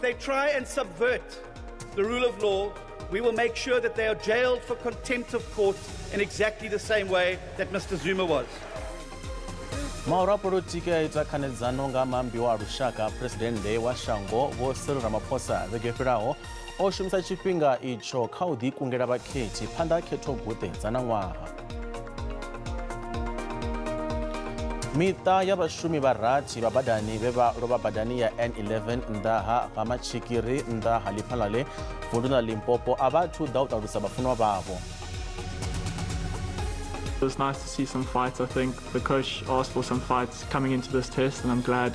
they try and subvert the rule of law, we will make sure that they are jailed for contempt of court in exactly the same way that Mr. Zuma was. Maura politiki yaita khanedzano nga mambi wa lushaka presidente wa shango Vho Cyril Ramaphosa vhege fhiraho o shumisa tshifhinga itsho kha u ḓikungela vhakhethi phanḓa ha khetho guṱe dza ṋaṅwaha. Miṱa ya vhashumi vha rathi vha badani vhe vha lovha badani ya N11 nnḓa ha Matshikiri nnḓa ha Lephalale vunḓu ḽa Limpopo a vhathu ḓa u ṱalusa vhafunwa vhavho. It was nice to see some fights. I think the coach asked for some fights coming into this test, and I'm glad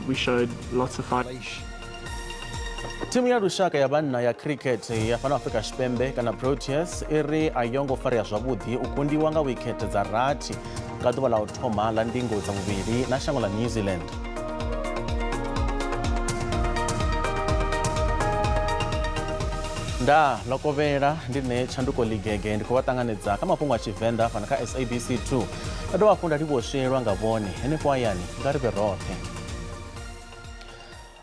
we showed lots of fight. Timu ya lushaka ya vhanna ya cricket ya fhano Afrika Tshipembe kana Proteas iri a yongo farea zwavhuḓi u kundiwa nga wikhethe dza rathi nga ḓuvha ḽa u thoma ḽa ndingo dza muvhili na shango ḽa New Zealand. Nda lokovela ndine Tshanduko Ligege ndikho vhaṱanganedza kha mafhungo a Tshivenda fana kha SABC 2 nda dovha hafhu nda livhoshelwa nga vhone henefho hayani nga ri vhe roṱhe.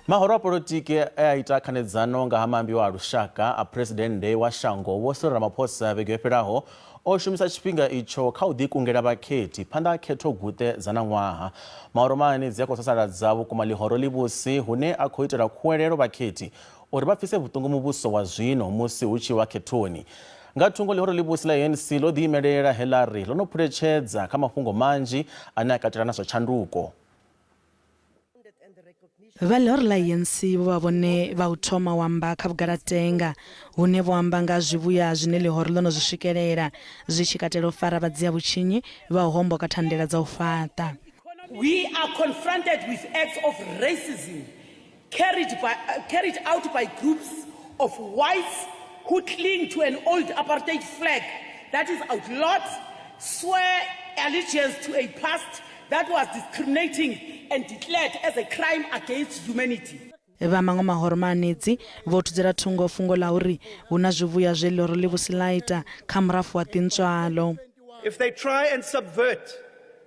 Mahoro a politiki a ita khanedzano nga ha mambi wa lushaka a presidente wa shango Vho Cyril Ramaphosa vhege fhiraho o shumisa tshifhinga itsho kha u ḓikungela vhakhethi phanḓa ha khetho guṱe dza ṋaṅwaha. Mahoro mane dzi a khou sasaladza vhukuma ḽihoro ḽivhusi hune a khou itela khuwelelo vhakhethi uri vha pfise vhuṱungu muvhuso wa zwino musi hu tshi wa khethoni. Nga thungo ḽihoro ḽivhusi ḽa ANC ḽo ḓiimelela heḽari ḽo no phuletshedza kha mafhungo manzhi ane a katela na zwa tshanduko. Vha ḽihoro ḽa ANC vho vha vhone vha u thoma u amba kha vhugalatenga hune vho amba nga zwivhuya zwine ḽihoro ḽo no zwi swikelela zwi tshi katela u fara vhadzia vhutshinyi vha u homboka thandela dza u fhaṱa. We are confronted with acts of racism carried out by groups of whites who cling to an old apartheid flag that is outlawed, swear allegiance to a past that was discriminating and declared as a crime against humanity. Vha maṅwe mahoro manedzi vho thudzela thungo fungo ḽa uri hu na zwivhuya zwe ḽihoro ḽivhusi ḽa ita kha murafho wa ṱintswalo. If they try and subvert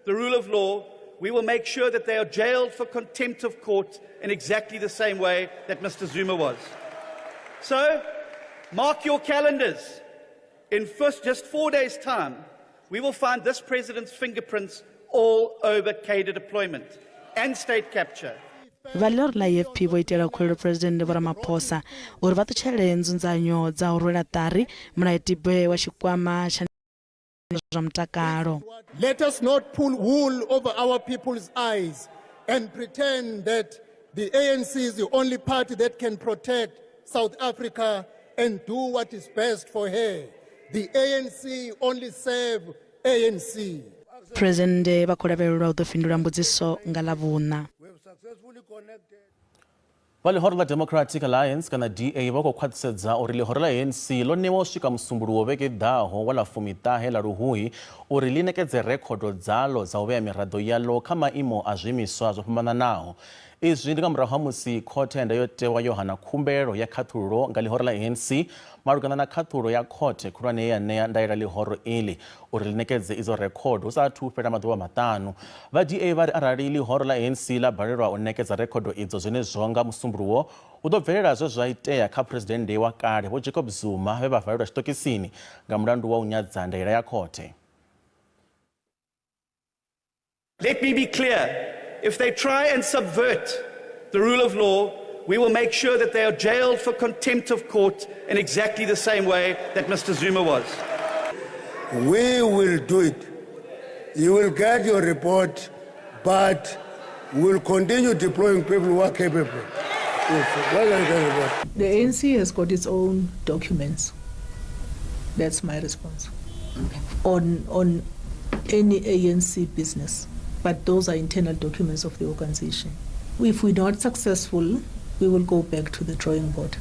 the rule of law, we will make sure that they are jailed for contempt of court in exactly the same way that Mr. Zuma was. So, mark your calendars. In just 4 days' time, we will find this president's fingerprints all over cadre deployment and state capture. Vha ḽihoro ḽa AFP vho itela khuwelelo president Vho Ramaphosa uri vha ṱutshele nzunzanyo dza u rwela ṱari mulayotibe wa tshikwama tsha zwa mutakalo. Let us not pull wool over our people's eyes and pretend that the ANC is the only party that can protect South Africa and do what is best for her. The ANC only serve ANC. President vha khou lavhelelwa u ḓo fhindula mbudziso nga ḽavhuṋa. Vha ḽihoro ḽa Democratic Alliance kana DA vha khou khwaṱhisedza uri ḽihoro ḽa ANC ḽo ṋewa u swika musumbuluwo vhege ḓaho wa ḽa 19 ḽa Luhuhi uri ḽi ṋekedze rekhodo dzaḽo dza u vhea miraḓo yaḽo kha maimo a zwiimiswa zwo fhambanaho. Izwi ndi nga murahu ha musi khothe ya ndayotewa yo hana khumbelo ya khaṱhululo nga ḽihoro ḽa ANC malugana na khaṱhululo ya khothe khulwane ya ṋea ndaela ḽihoro iḽi uri ḽi ṋekedze idzo rekhodo hu saathu fhela maḓuvha maṱanu. Vha DA vha ri arali ḽihoro ḽa ANC ḽa balelwa u ṋekedza rekhodo idzo zwenezwo nga musumbuluwo hu ḓo bvelela zwe zwa itea kha presidente wa kale Vho Jacob Zuma vhe vha valelwa tshiṱokisini nga mulandu wa u nyadza ndaela ya khothe. Let me be clear. If they try and subvert the rule of law, we will make sure that they are jailed for contempt of court in exactly the same way that Mr. Zuma was. We will do it. You will get your report, but we'll continue deploying people who are capable. The ANC has got its own documents. That's my response. On any ANC business. But those are internal documents of the organization. If we're not successful, we will go back to the drawing board.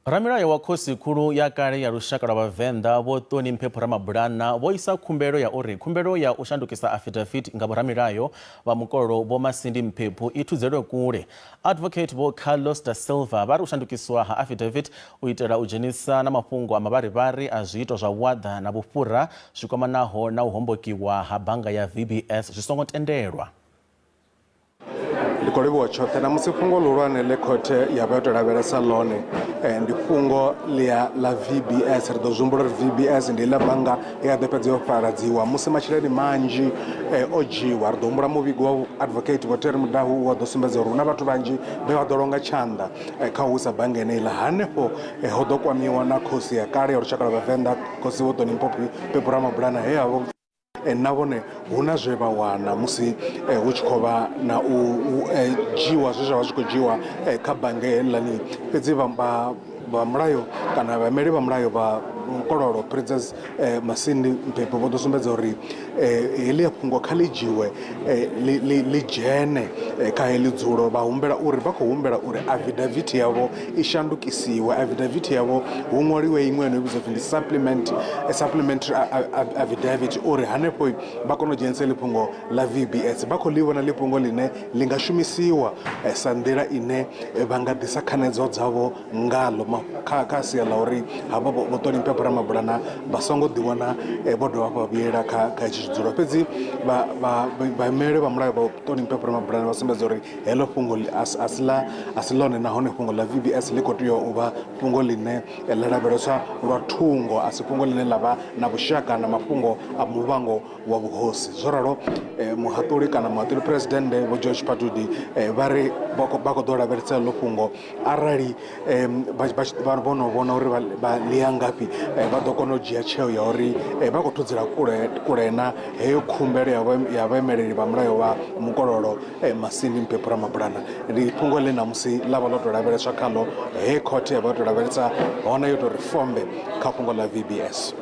Ramirayo wa khosi khulu ya kale ya lushaka lwa Vhavenda Vho Toni Mphepo Ramabulana vho isa khumbelo ya uri khumbelo ya u shandukisa affidavit nga Ramirayo vha mukolo Vho Masindi Mphepo i thudzelwe kule. Advocate Vho Carlos da Silva vha ri u shandukiswa ha affidavit u itela u dzhenisa na mafhungo a mavharivhari a zwiito zwa vhuaḓa na vhufhura zwi kwamanaho na u hombokiwa ha bannga ya VBS zwi songo tendelwa. kholiwa chote na musi fhungo lulwane le khothe ya vha to lavhelesa ḽone ndi fhungo la VBS ri ḓo zhumbula uri VBS ndi ḽa bannga ya ḓo fhedza yo faradziwa musi masheleni manzhi o dzhiwa ri ḓo humbula muvhigo wa advocate Vho Terry Mudahu wa ḓo sumbedza uri hu na vhathu vhanzhi vhe vha ḓo longa tshanḓa kha u wisa bannga yeneiḽa hanefho ho ḓo kwamiwa na khosi ya kale ya lushaka lwa vhavenḓa khosi Vho Toni Pepo Ramabulana he avho na vhone hu na zwe vha wana musi hu tshi khou vha na u dzhiwa zwe zwa vha zwi khou dzhiwa kha bannga heḽani fhedzi vha mulayo kana vhaimeli vha mulayo vha mukololo Princess Masindi Mpepo vho ḓo sumbedza uri heḽi fhungo kha ḽi dzhiwe ḽi dzhene kha heḽi dzulo vha khou humbela uri affidavit yavho i shandukisiwe affidavit yavho hu ṅwaliwe iṅwe no vhidzwa ndi supplementary affidavit uri hanefho vha kone u dzhenisa ḽi fhungo ḽa VBS vha khou ḽi vhona ḽi fhungo ḽine ḽi nga shumisiwa sa nḓila ine vha nga ḓisa khanedzo dzavho ngaḽo kha sia ḽa uri havha Vho Toni Pepo Ramabulana vha songo ḓiwana vho dovha vha vhuyela kha hetshi tshidzulo fhedzi vhaimeli vha mulayo vha Toni Pepo Ramabulana vha sumbedza uri heḽo fhungo a si ḽone nahone fhungo ḽa VBS ḽi khou tea u vha fhungo ḽine ḽa lavheleswa lwa thungo a si fhungo ḽine ḽa vha na vhushaka na mafhungo a muvhango wa vhuhosi zwo ralo muhaṱuli kana muhaṱuli presidennde Vho George Patudi vha ri vha khou ḓo lavhelesa heḽo fhungo arali vho no vhona uri vha ḽia ngafhi vha ḓo kona u dzhia tsheo ya uri vha khou thudzela kule na heyo khumbelo ya vhaimeleli vha mulayo wa mukololo Masindi Mpepo Ramabulana ndi fhungo ḽe na musi ḽa vha ḽo tou lavheleswa khaḽo he khothe ya vha yo tou lavhelesa hone yo tou ri fombe kha fhungo ḽa VBS.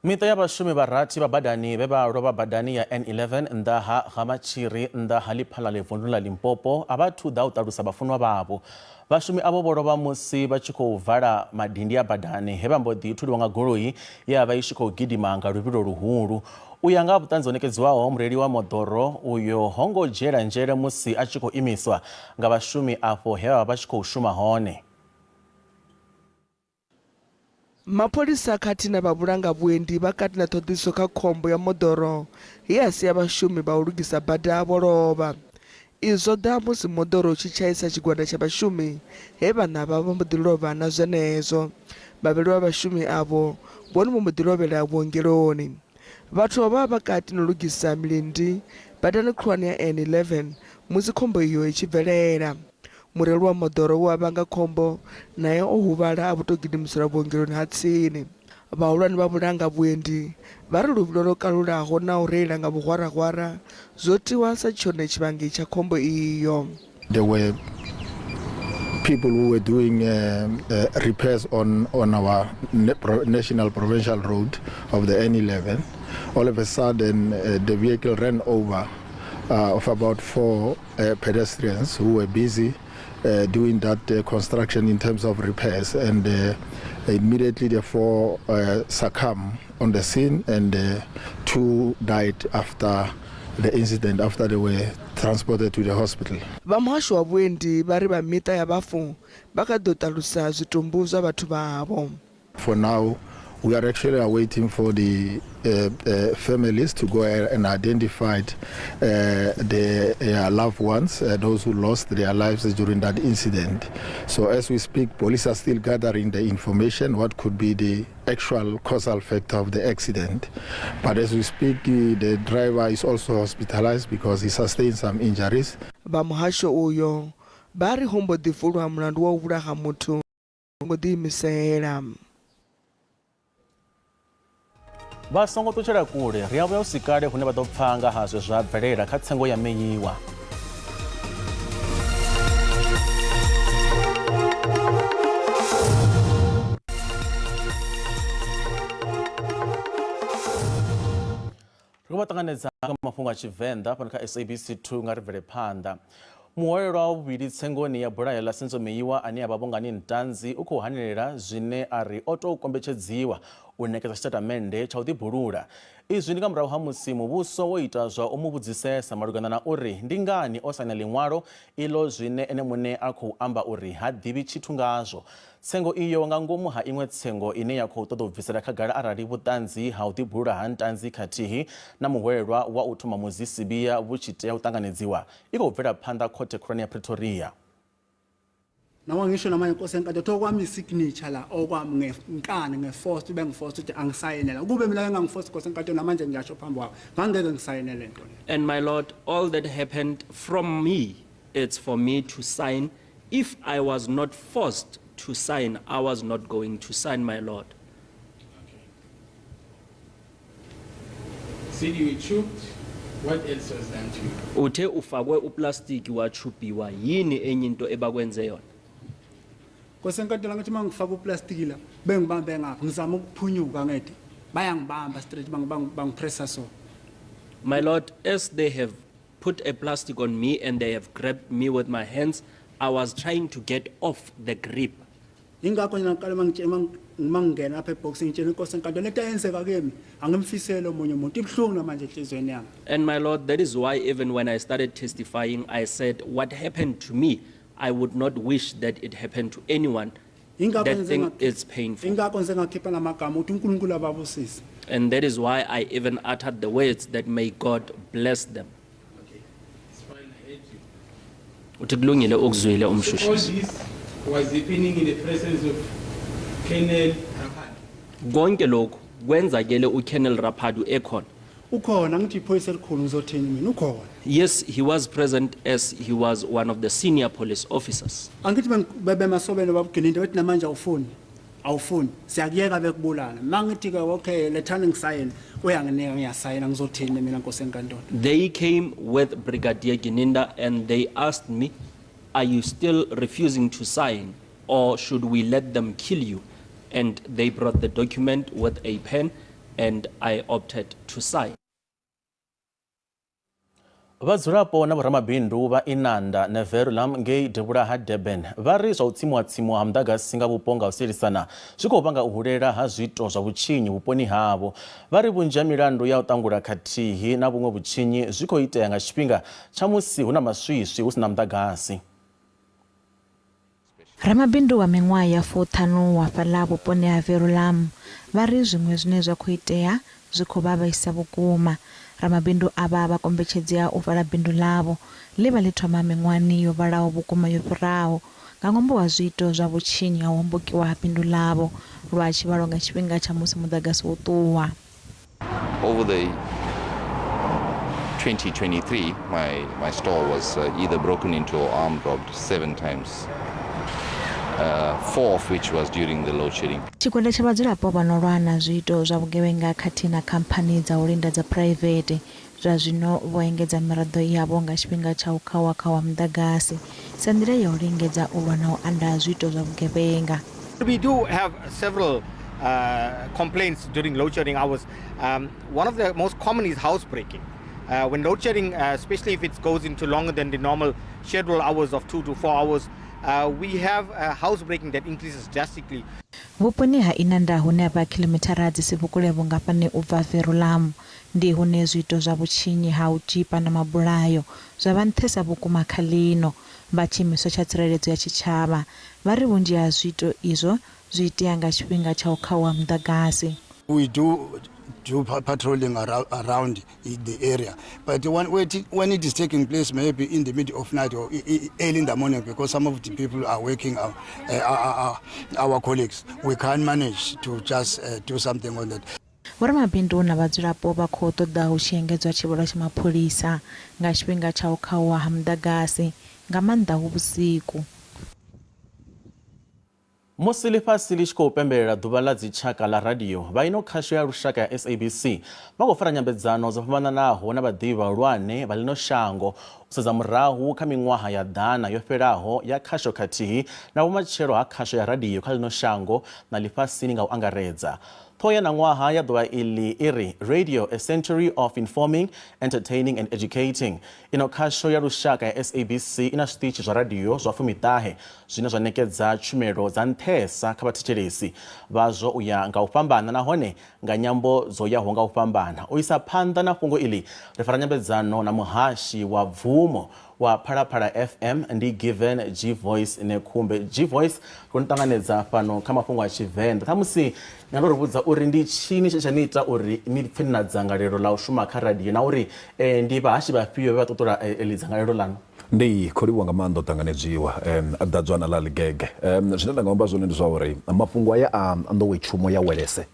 Miṱa ya vhashumi vha rathi vha badani vhe vha lovha badani ya N11 nnḓa ha Gamatshiri nnḓa ha Lephalale vunḓuni ḽa Limpopo a vha thu ḓa u ṱalusa vhafunwa vhavho. Vhashumi avho vho lovha musi vha tshi khou vala madindi a badani he vha mbo ḓi thuliwa nga goloi ye a vha i tshi khou gidima nga luvhilo luhulu. U ya nga ha vhuṱanzi ho ṋekedzwaho mureili wa moḓoro uyo ho ngo dzhiela nzhele musi a tshi khou imiswa nga vhashumi afho he vha tshi khou shuma hone. Mapholisa khathihi na vhavhulanga vhuendi vha kati na ṱhoḓisiso kha khombo ya moḓoro he a sia vhashumi vha u lugisa bada vho lovha. Izwo ḓa musi moḓoro u tshi tshaisa tshigwada tsha vhashumi he vhana vha mbo ḓi lovha na zwenezwo. Vhavhili vha vhashumi avho vhone vho mbo ḓi lovhela vhuongeloni. Vhathu vha vha kati na u lugisa milindi badani khulwane ya N11 musi khombo iyo i tshi bvelela. Mureili wa moḓoro wa vhanga khombo naye o huvhala a vho tou gidimisela vhuongeloni ha tsini. Vhahulwane vha vhulanga vhuendi vha ri luvhilo lwo kalulaho na u reila nga vhuhwarahwara zwo tiwa sa tshone tshivhangi tsha khombo iyo. There were people who were doing repairs on our national provincial road of the N11. All of a sudden the vehicle ran over of about 4 pedestrians who were busy doing that construction in terms of repairs, and immediately the 4 succumbed on the scene, and 2 died after the incident, after they were transported to the hospital. Vha muhasho wa vhuendi vha ri vha miṱa ya vhafu vha kha ḓo ṱalusa zwitumbu zwa vhathu vhavho. For now, we are actually waiting for the families to go and identify their loved ones, those who lost their lives during that incident. So as we speak, police are still gathering the information, what could be the actual causal factor of the accident. But as we speak, the driver is also hospitalized because he sustained some injuries. Vha muhasho uyo vha ri ho mbo ḓi vulwa mulandu wa u vhulaha muthu ngo ḓi imisela. Vha songo ṱutshela kule ri a vhuya usikale hune vha ḓo pfha nga ha zwe zwa bvelela kha tsengo ya meyiwa. Ri vha ṱanganedza nga mafhungo a Tshivenda fhano kha SABC 2 nga ri bvele phanḓa. Muhwelelwa wa vhuvhili tsengoni ya bulayo ḽa Senzo Meyiwa ane a vha Bongani Ntanzi u khou hanelela zwine a ri o tou kombetshedziwa u ṋekedza tshitatamennde tsha u ḓibulula. Izwi ndi nga murahu ha musi muvhuso wo ita zwa u mu vhudzisesa malugana na uri ndi ngani o saina ḽiṅwalo iḽo zwine ene muṋe a khou amba uri ha ḓivhi tshithu ngazwo. tsengo iyo nga ngomu ha iṅwe tsengo ine ya khou ṱoḓa u bvisela khagala arali vhuṱanzi ha u ḓibulula ha ntanzi khathihi na muhwelelwa wa u thoma muzisibia vhu tshi tea u ṱanganedziwa i khou bvela phanḓa khothe khulwane ya Pretoria. Nawa ngisho namanye inkosi enkantolo tokwami isignature la okwami ngenkani ngeforce ube ngiforce ukuthi angisayinela kube mina engangiforce inkosi enkantolo namanje ngiyasho phambi kwakho ngangeke ngisayinele lento. And my lord, all that happened from me, it's for me to sign. If I was not forced to sign, I was not going to sign, my lord. See, you choked. What else was done to you? Uthe ufakwe uplastiki wachupiwa yini enye into ebakwenze yona? Inkosi enkantolo ngathi mangifaka uplastic la bengibambe ngapha ngizama ukuphunyuka ngede bayangibamba straight bangipressa so. My lord, as they have put a plastic on me and they have grabbed me with my hands, I was trying to get off the grip. Ingakho nje ngaqala mangingena apha eboxing ngitshela inkosi enkantolo lento eyenzeka kimi angimfisele omunye umuntu ibhlungu namanje enhlizweni yami. And my lord, that is why even when I started testifying, I said what happened to me, I would not wish that it happened to anyone. That thing is painful. Ingakho nje ngakhipha namagama uthi uNkulunkulu ababusise. And that is why I even uttered the words that may God bless them. Okay. It's fine, I hate you. Uthi kulungile ukuzwile All umshushisi. this was happening in the presence of Colonel Rapad. Konke lokhu kwenzakele uKolonel Rapadu ekhona. Ukhona ngithi iphoyisa elikhulu ngizothini mina ukhona. Yes, he was present as he was one of the senior police officers. Angithi bebemasobelo babugcinile bethi namanje awufuni siyakuyeka bekubulala mangithi ke okay lethani ngisayini uyanginika ngiyasayina ngizothini mina Nkosi enkantolo. They came with Brigadier Gininda and they asked me, are you still refusing to sign or should we let them kill you? And they brought the document with a pen and I opted to sign. Vadzulapo na vhoramabindu va Inanda na Verulam ngei devhula ha Durban va ri zwa u tsimuwa ha muḓagasi nga vhupo nga u sielisana zwi khou vhanga u hulela ha zwiito zwa vhutshinyi vhuponi havho. Vha ri vhunzhi ha milandu ya u ṱangula khathihi na vhuṅwe vhutshinyi zwi khou itea nga tshifhinga tsha musi hu na maswiswi hu si na muḓagasi. Ramabindu wa miṅwaha ya 45 wa fhaḽa vhuponi ha Verulam vha ri zwiṅwe zwine zwa khou itea zwi khou vha vhaisa vhukuma. Ramabindu ava vha kombetshedzea u vala bindu ḽavho ḽi vha ḽi thoma miṅwahani yo vhalaho vhukuma yo fhiraho nga ṅwambo wa zwiito zwa vhutshinyi ha u hombokiwa ha bindu ḽavho lwa tshivhalo nga tshifhinga tsha musi muḓagasi wo ṱuwa. Over the 2023, my store was either broken into or armed robbed 7 times. 4 of which was during the load shedding. Tshigwada tsha vhadzulapo vha no lwa na zwiito zwa vhugevhenga khathihi na khamphani dza u linda dza private zwa zwino vho engedza miraḓo yavho nga tshifhinga tsha u khawa muḓagasi sa nḓila ya u lingedza u lwa na u anda zwiito zwa vhugevhenga. We do have several complaints during load shedding hours. One of the most common is housebreaking. When load shedding, especially if it goes into longer than the normal schedule hours of 2 to 4 hours, we have housebreaking that increases drastically. Vhuponi ha Inanda hune vha kilomithara dzi si vhukule vhungafhani u bva Verulam ndi hune zwiito zwa vhutshinyi ha u tshipa na mabulayo zwa vha nṱhesa vhukuma kha ḽino. Vha tshiimiswa tsha tsireledzo ya tshitshavha vha ri vhunzhi ha zwiito izwo zwi itea nga tshifhinga tsha u khawa muḓagasi. We do patrolling around the area, but when it is taking place maybe in the middle of night or early in the morning, because some of the people are working, our colleagues, we can't manage to just do something on that. Vhoramabindu na vhadzulapo vha khou ṱoḓa u tshi engedzwa tshivhalo tsha mapholisa nga tshifhinga tsha u khawa ha muḓagasi nga maanḓa hu vhusiku. Musi ḽifhasi ḽi tshi khou pembelela ḓuvha ḽa dzitshaka ḽa radio vha ino khasho ya lushaka ya SABC vha khou fara nyambedzano dzo fhambananaho na vhaḓivhi vhahulwane vha ḽino shango u sedza murahu kha miṅwaha ya ḓana yo fhelaho ya khasho khathihi na vhumatshelo ha khasho ya radio kha ḽino shango na ḽifhasini nga u angaredza. Ṱhoho ya ṅwaha ya ḓuvha iḽi iri Radio, a Century of Informing, Entertaining and Educating. Ino khasho ya lushaka ya SABC ina zwiṱitshi zwa radio zwa 19 zwine zwa ṋekedza tshumelo dza nṱhesa kha vhathetshelesi vhazwo u ya nga u fhambana nahone nga nyambo dzo yaho nga u fhambana. U isa phanḓa na fhungo iḽi ri fara nyambedzano na muhashi wa bvumo wa Phalaphala FM ndi Given G Voice ne Khumbe. G Voice kontanganedza fano kha mafhungo a Tshivenda. Thamusi ndo rivhudza uri ndi chini tshanita uri ni pfe na dzangalelo la u shuma kha radio na uri ndi vhahashi vhafhio vha ṱuṱula eḽi dzangalelo lanu. Ndi kholiwa nga maanḓa o ṱanganedziwa dadzwana ḽa ḽigege zwine nda nga amba zwone ndi zwa uri mafhungo aya a nḓowetshumo ya welese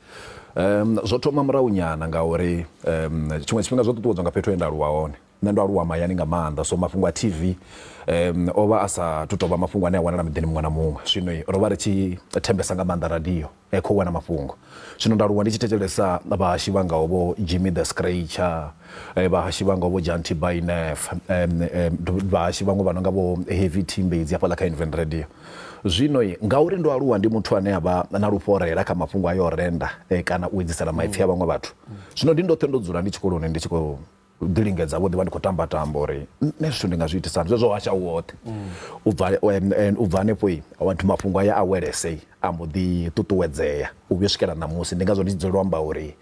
zwo thoma murahu nyana ngauri tshiṅwe tshifhinga zwo ṱuṱuwedzwa nga fhethu he nda aluwa hone nṋe ndo aluwa mahayani nga maanḓa so mafhungo a TV o vha a sa tu tou vha mafhungo ane a wanala miḓini muṅwe na muṅwe zwino ro vha ri tshi thembesa nga maanḓa radio khou wana mafhungo zwino nda aluwa ndi tshi thetshelesa vhahashi vhangaho vho Jimmy the Scratcher vhahashi vhangaho vho Janty Bainef vhahashi vhaṅwe vha no nga vho Heavy Timbezi hafhaḽa kha Invent Radio zwino ngauri ndo aluwa ndi muthu ane avha na luporela kha mafhungo ayo renda kana u edzisela maipfi a vhaṅwe vhathu zwino ndi ndoṱhe ndo dzula ndi tshikoloni ndi tshi khou dilingedza vho ḓivha ndi khou tamba tamba uri nṋe zwithu ndi nga zwi itisani zwezwo hasha woṱhe u bva hanefho vhathu mafhungo aya a welese a mbo ḓi ṱuṱuwedzea u vhuya swikela ṋamusi ndi ngazwo ndi tshi dzulela u amba uri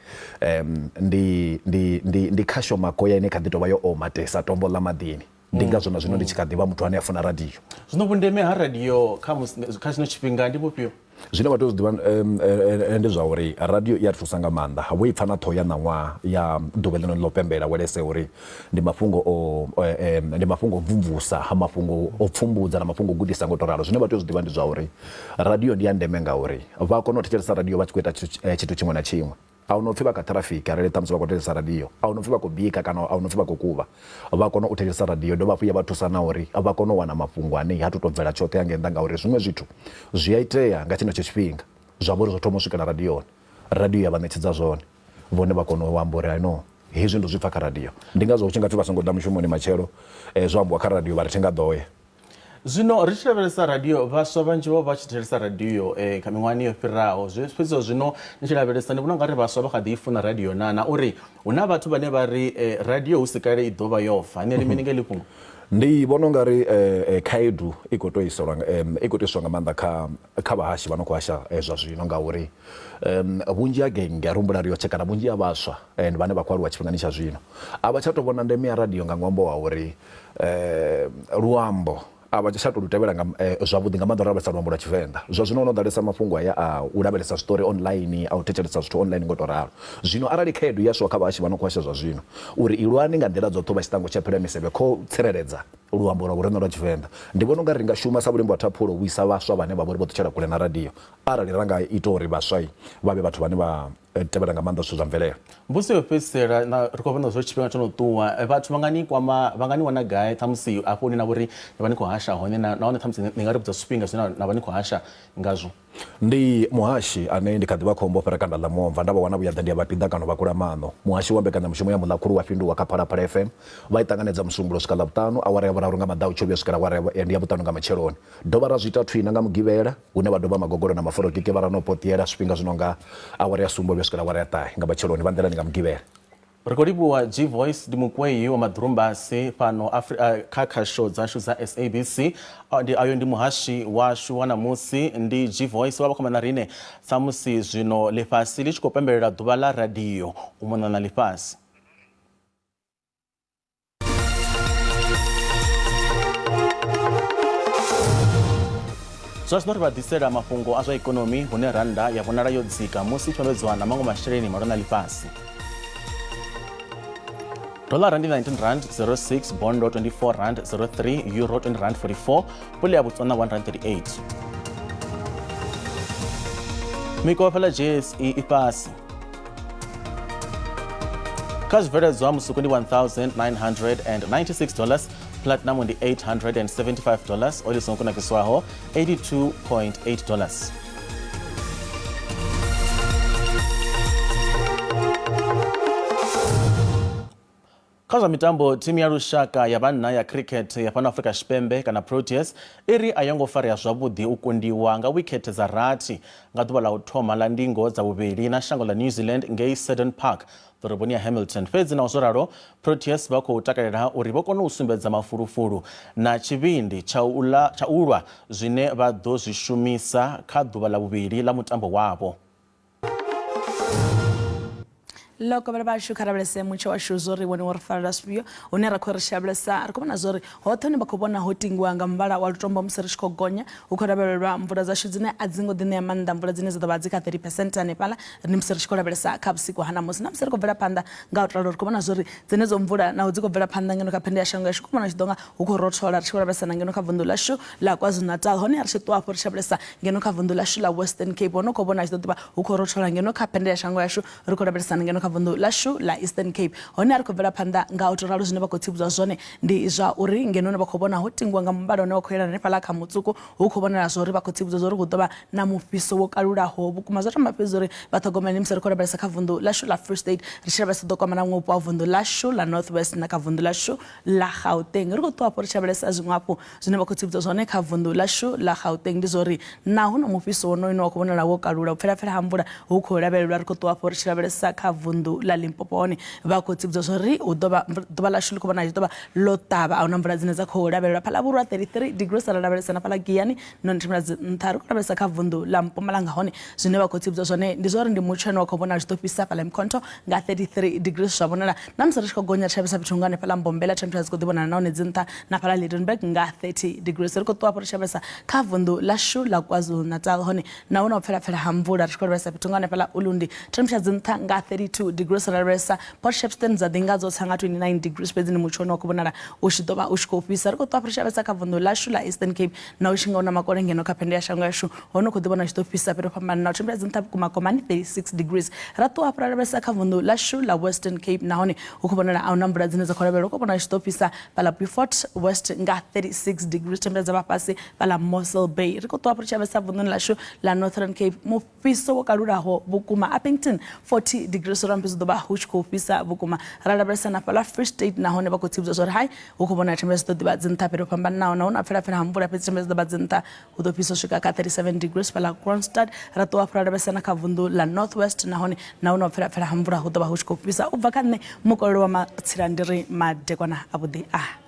ndi khasho makoya ine kha ḓi tovha yo omatesa tombo ḽa maḓini ndi ngazwo na zwino ndi tshi kha ḓivha muthu ane a funa radio. Zwino vhundeme ha radio kha zwino tshifhinga ndi vhufhio? Zwine vha tea u ḓivha ndi zwa uri radio i a thusa nga maanḓa vho i pfha na ṱhoho ya ṋaṅwaha ya ḓuvha ḽino ḽo pembela welese uri ndi mafhungo o mvumvusa ha mafhungo o pfumbudza na mafhungo o gudisa ngo to ralo zwine vha tea u zwi ḓivha ndi zwa uri radio ndi ya ndeme ngauri vha kona u thetshelesa radio vha tshi khou ita tshithu tshiṅwe na tshiṅwe a hu no pfi vha kha traffic arali ṱhamusi vha khou thetshelesa radio a hu no pfi vha khou bika kana a hu no pfi vha khou kuvha vha kona u thetshelesa radio dovha hafhu ya vha thusa na uri vha kona u wana mafhungo ane ha tu tou bvela tshoṱhe ya nga nnḓa ngauri zwiṅwe zwithu zwi a itea nga tshenetsho tshifhinga zwa vha uri zwo thoma u swikela radioni radio ya vha ṋetshedza zwone vhone vha kona u amba uri no hezwi ndo zwi pfha kha radio ndi ngazwo hu tshi nga pfi vha songo ḓa mushumoni matshelo zwo ambiwa kha radio vha ri thenga ḓoya. Zwino ri tshi lavhelesa radio vhaswa vhanzhi vho vha tshi thetshelesa radio kha miṅwahani yo fhiraho fhedziso zwino ni tshi lavhelesa ndi vhona ungari vhaswa vha kha ḓi i funa radio na uri hu na vhathu vhane vha ri radio hu si kale i ḓovha yo fa ni ri mini nga ḽifhungo? Ndi vhona ungari khaedu i khou tou iswa nga maanḓa kha vhahashi vha no khou hasha zwa zwino ngauri vhunzhi ha genge a rumbula rio tshekana vhunzhi ha vhaswa vhane vha khou aluwa tshifhingani tsha zwino a vha tsha tou vhona ndeme ya radio nga ṅwambo wa uri luambo a vha tsha tou tevhela zwavhuḓi nga maanḓa ro lavhelesa luambo lwa Tshivenda zwa zwino ono ḓalesa mafhungo aya a u lavhelesa zwiṱori online a u thetshelesa zwithu online ngo to ralo zwino arali khaedu yaswa kha vhahashi vha no khou hasha zwa zwino uri ilwani nga nḓila dzoṱhe vha tshiṱango tsha phela misevhe kho tsireledza luambo lwa vhurema lwa Tshivenda ndi vhona unga ri nga shuma sa vhulimbo ha thaphulo u isa vhaswa vhane vha vha uri vho ṱutshela kule na radio arali ra nga ita uri vhaswa vha vhe vhathu vhane vha tevhela nga maanḓa zwithu zwa mvelele. Mbusi yo fhedzisela na ri khou vhona zwo tshifhinga tsho no ṱuwa vhathu vha nga ni wana gai thamusi afho ni na vhori vha ni khou hasha hone nahone thamusi ni nga ri vhudza zwifhinga zwine na vha ni khou hasha ngazwo? Ndi muhashi ane ndi kha ḓivha khombo fhira kanda ḽa momva nda vha wana vhuya ḓa ndi ya vhapiḓa kana vhakula maṋo muhashi wa mbekanyamushumo ya muḽakhulu wa fhinduwa kha Phalaphala FM vha i ṱanganedza musumbulo swika ḽa vhuṱanu awara ya vhuraru nga maḓautsho vhuya swikela awara ndi ya vhuṱanu nga matsheloni dovha ra zwi ita thwina nga mugivhela hune vha dovha magogoro na maforokike vha ra no potiela zwifhinga zwino nga awara ya sumbo vhuya swikela awara ya ṱahe nga matsheloni vha nḓilani nga mugivhela. Ri khou livhuwa G Voice ndi mukwei wa maḓurumbasi fhano kha khasho dzashu dza SABC ayo ndi muhashi washu wa ṋamusi ndi G Voice wa vha khou na riṋe sa musi zwino ḽifhasi ḽi tshi khou pembelela ḓuvha ḽa radio u mona na ḽifhasi. Zwa zwino ri vha ḓisela mafhungo a zwa ikonomi hune rannda ya vhonala yo dzika musi i tshi vhambedzwa na maṅwe masheleni malwa na ḽifhasi. Dollar rand 19 rand 06, bondo 24 rand 03, euro 20 rand 44, pula ya Botswana 1 rand 38. Mikopo la JSE ifhasi. Kha zwibveledzwa musuku ndi $1,996, platinum ndi $875, oil songo kunakiswaho $82.8. Kha zwa mitambo timu ya lushaka ya vhanna ya cricket ya fhano Afrika Tshipembe kana Proteas iri a yongo farea zwavhuḓi u kundiwa nga wikhethe dza rathi nga ḓuvha ḽa u thoma ḽa ndingo dza vhuvhili na shango ḽa New Zealand ngei Seddon Park ḓoroboni ya Hamilton. Fhedzi na zwo ralo Proteas vha khou takalela uri vha kone u sumbedza mafulufulu na tshivhindi tsha u lwa zwine vha ḓo zwi shumisa kha ḓuvha ḽa vhuvhili ḽa mutambo wavho. loko vha vhashu kha lavhelese mutsho wa shu zori wone wo ri farela zwifhio hune ra khou ri shavhelesa ri khou vhona zori hoṱhe hune vha khou vhona ho tingiwa nga muvhala wa lutombo musi ri tshi khou gonya hu khou lavhelelwa mvula dzashu dzine a dzi ngo ḓi ṋea maanḓa mvula dzine dza ḓo vha dzi kha 30% hanefhaḽa ri musi ri tshi khou lavhelesa kha vhusiku ha ṋamusi na musi ri khou bvela phanḓa nga u to ralo ri khou vhona zori dzenedzo mvula naho dzi khou bvela phanḓa ngeno kha phende ya shango yashu khou vhona tshi ḓo nga hu khou rothola ri tshi khou lavhelesa na ngeno kha vunḓu ḽashu ḽa KwaZulu-Natal hone ri tshi ṱuwa hafho ri tshi lavhelesa ngeno kha vunḓu ḽashu ḽa Western Cape hono khou vhona tshi ḓo ḓivha hu khou rothola ngeno kha phende ya shango yashu ri khou lavhelesa na ngeno kha vunḓu ḽashu ḽa Eastern Cape hone ri khou bvela phanḓa nga u to ralo zwine vha khou tsivhudzwa zwone ndi zwa uri ngeno vha khou vhona ho tingiwa nga muvhala une wa khou yelana hanefhaḽa kha mutsuku hu khou vhonala zwori vha khou tsivhudzwa zwori hu ḓo vha na mufhiso wo kalulaho vhukuma zwa tamba fhedzi uri vhaṱhogomeli musi ri khou lavhelesa kha vunḓu ḽashu ḽa Free State ri tshi lavhelesa ḓo kwamana muṅwe vhupo wa vunḓu ḽashu ḽa North West na kha vunḓu ḽashu ḽa Gauteng ri khou ṱuwa hafho ri tshi lavhelesa zwiṅwe hafhu zwine vha khou tsivhudzwa zwone kha vunḓu ḽashu ḽa Gauteng ndi zwori naho na mufhiso wonoyo une wa khou vhonala wo kalula u pfhelapfhela ha mvula hu khou lavhelelwa ri khou ṱuwa hafho ri tshi lavhelesa kha vunḓu ḽa Limpopo hone vha khou tsivhudzwa zwori hu ḓo vha ḓuvha ḽashu ḽi khou vhona tshi ḓo vha ḽo ṱavha ahuna mvula dzine dza khou lavhelelwa phala vhurwa 33 degrees ra lavhelesa na phala Giyani none thimela nṱha ri khou lavhelesa kha vunḓu ḽa Mpumalanga hone zwine vha khou tsivhudzwa zwone ndi zwori ndi mutsho ane wa khou vhona zwi ḓo fhisa fhala Mkhonto nga 33 degrees zwa vhonala na musi ri tshi khou gonya ri shavhesa fhethu ngane fhala Mbombela temperature dzi khou ḓi vhonala nahone dzi nṱha na fhala Lydenburg nga 30 degrees ri khou ṱuwa hafho ri shavhesa kha vunḓu ḽashu ḽa KwaZulu-Natal hone nahone u pfhelapfhela ha mvula ri tshi khou lavhelesa fhethu ngane fhala Ulundi temperature dzi nṱha nga 32 degrees ra lavhelesa Port Shepstone dza ḓi nga dzo tsa nga 29 degrees fhedzi ni mutsho ane wa khou vhonala u tshi ḓo vha u tshi khou fhisa ri khou ṱuwa hafho ri shavhesa kha vunḓu ḽashu ḽa Eastern Cape na u tshi nga una makole ngeno kha phende ya shango yashu hone khou ḓi vhona tshi ḓo fhisa fhethu fhambananaho temperature dzi nṱha vhukuma komani 36 degrees ra ṱuwa hafho ra lavhelesa kha vunḓu ḽashu ḽa Western Cape nahone hu khou vhonala ahuna mvula dzine dza khou lavhelelwa hu khou vhona tshi ḓo fhisa fhala Beaufort West nga 36 degrees temperature dza vha fhasi fhala Mossel Bay ri khou ṱuwa hafho ri shavhesa vunḓuni ḽashu ḽa Northern Cape mufhiso wo kalulaho vhukuma Uppington 40 degrees ro mbizo ḓo vha hu tshi khou fhisa vhukuma ra lavhelesa na fhala Free State nahone vha khou tsivhudzwa zwori hai hu khou vhona temperature ḓo ḓivha dzi nṱha fhethu fhambananaho nahone a pfhelapfhela ha mvula fhedzi temperature ḓo vha dzi nṱha hu ḓo fhisa u swika kha 37 degrees fhala Kroonstad ra ṱuwa hafho ra lavhelesa na kha vunḓu ḽa North West nahone nahone a pfhelapfhela ha mvula hu ḓo vha hu tshi khou fhisa u bva kha nṋe mukolelo wa matsila ndi ri madekwana a vhuḓi